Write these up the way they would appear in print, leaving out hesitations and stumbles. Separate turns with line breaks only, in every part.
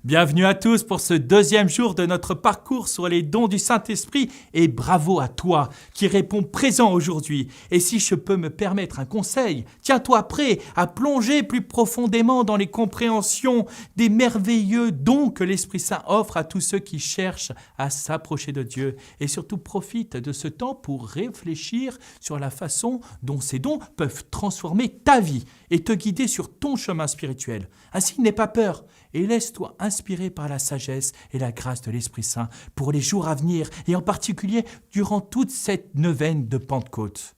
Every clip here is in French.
Bienvenue à tous pour ce deuxième jour de notre parcours sur les dons du Saint-Esprit et bravo à toi qui réponds présent aujourd'hui. Et si je peux me permettre un conseil, tiens-toi prêt à plonger plus profondément dans les compréhensions des merveilleux dons que l'Esprit Saint offre à tous ceux qui cherchent à s'approcher de Dieu. Et surtout profite de ce temps pour réfléchir sur la façon dont ces dons peuvent transformer ta vie et te guider sur ton chemin spirituel. Ainsi, n'aie pas peur et laisse-toi inspiré par la sagesse et la grâce de l'Esprit Saint pour les jours à venir et en particulier durant toute cette neuvaine de Pentecôte.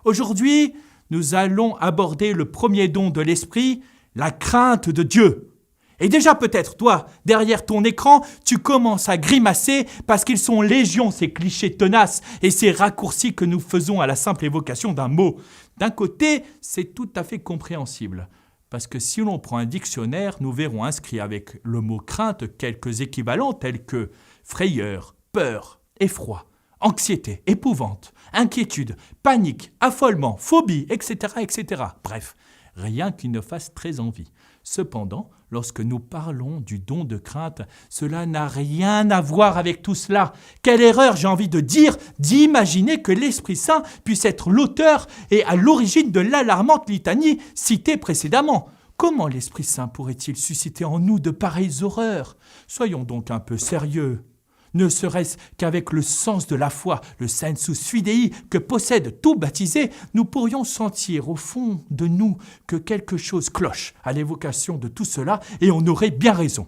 Aujourd'hui, nous allons aborder le premier don de l'Esprit, la crainte de Dieu. Et déjà peut-être, toi, derrière ton écran, tu commences à grimacer parce qu'ils sont légion, ces clichés tenaces et ces raccourcis que nous faisons à la simple évocation d'un mot. D'un côté, c'est tout à fait compréhensible. Parce que si l'on prend un dictionnaire, nous verrons inscrit avec le mot crainte quelques équivalents tels que frayeur, peur, effroi, anxiété, épouvante, inquiétude, panique, affolement, phobie, etc., etc. Bref, rien qui ne fasse très envie. Cependant, lorsque nous parlons du don de crainte, cela n'a rien à voir avec tout cela. Quelle erreur, j'ai envie de dire, d'imaginer que l'Esprit Saint puisse être l'auteur et à l'origine de l'alarmante litanie citée précédemment. Comment l'Esprit Saint pourrait-il susciter en nous de pareilles horreurs ? Soyons donc un peu sérieux. Ne serait-ce qu'avec le sens de la foi, le sensus fidei que possède tout baptisé, nous pourrions sentir au fond de nous que quelque chose cloche à l'évocation de tout cela et on aurait bien raison.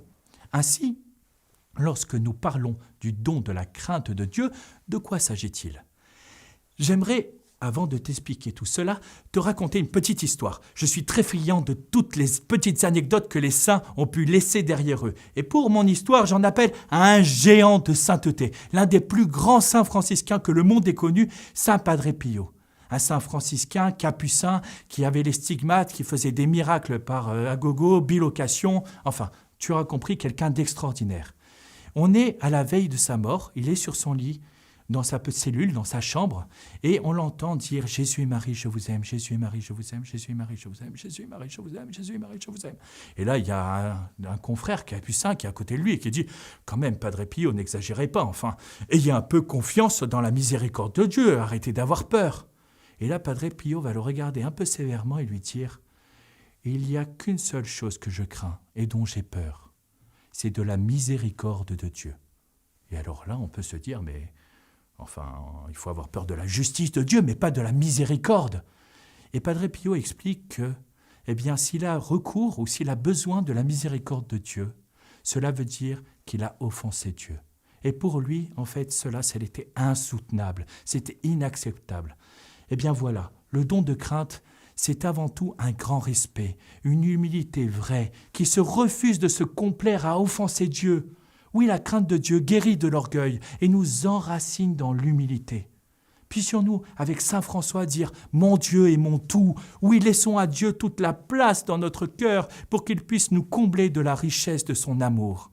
Ainsi, lorsque nous parlons du don de la crainte de Dieu, de quoi s'agit-il ? J'aimerais, avant de t'expliquer tout cela, te raconter une petite histoire. Je suis très friand de toutes les petites anecdotes que les saints ont pu laisser derrière eux. Et pour mon histoire, j'en appelle à un géant de sainteté, l'un des plus grands saints franciscains que le monde ait connu, Saint Padre Pio. Un saint franciscain capucin qui avait les stigmates, qui faisait des miracles par agogo, bilocation, enfin, tu auras compris, quelqu'un d'extraordinaire. On est à la veille de sa mort, il est sur son lit, dans sa petite cellule, dans sa chambre, et on l'entend dire « Jésus et Marie, je vous aime, Jésus et Marie, je vous aime, Jésus et Marie, je vous aime, Jésus et Marie, je vous aime, Jésus et Marie, je vous aime. » Et là, il y a un confrère capucin qui est à côté de lui et qui dit « Quand même, Padre Pio, n'exagérez pas, enfin, ayez un peu confiance dans la miséricorde de Dieu, arrêtez d'avoir peur. » Et là, Padre Pio va le regarder un peu sévèrement et lui dire « Il n'y a qu'une seule chose que je crains et dont j'ai peur, c'est de la miséricorde de Dieu. » Et alors là, on peut se dire « Mais... » Enfin, il faut avoir peur de la justice de Dieu, mais pas de la miséricorde. Et Padre Pio explique que, s'il a recours ou s'il a besoin de la miséricorde de Dieu, cela veut dire qu'il a offensé Dieu. Et pour lui, en fait, c'était insoutenable, c'était inacceptable. Voilà, le don de crainte, c'est avant tout un grand respect, une humilité vraie, qui se refuse de se complaire à offenser Dieu. Oui, la crainte de Dieu guérit de l'orgueil et nous enracine dans l'humilité. Puissions-nous, avec saint François, dire « Mon Dieu est mon tout ». Oui, laissons à Dieu toute la place dans notre cœur pour qu'il puisse nous combler de la richesse de son amour.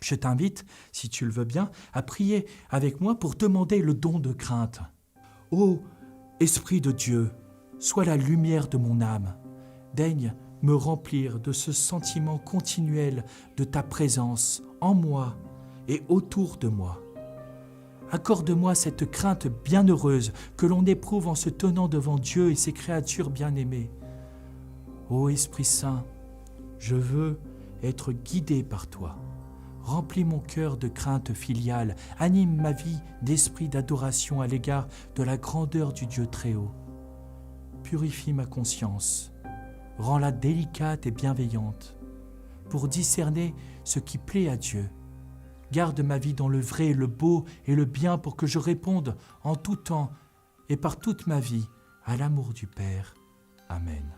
Je t'invite, si tu le veux bien, à prier avec moi pour demander le don de crainte. Ô Esprit de Dieu, sois la lumière de mon âme. Daigne me remplir de ce sentiment continuel de ta présence en moi et autour de moi. Accorde-moi cette crainte bienheureuse que l'on éprouve en se tenant devant Dieu et ses créatures bien-aimées. Ô Esprit Saint, je veux être guidé par toi. Remplis mon cœur de crainte filiale, anime ma vie d'esprit d'adoration à l'égard de la grandeur du Dieu Très-Haut. Purifie ma conscience, rends-la délicate et bienveillante, pour discerner ce qui plaît à Dieu. Garde ma vie dans le vrai, le beau et le bien pour que je réponde en tout temps et par toute ma vie à l'amour du Père. Amen.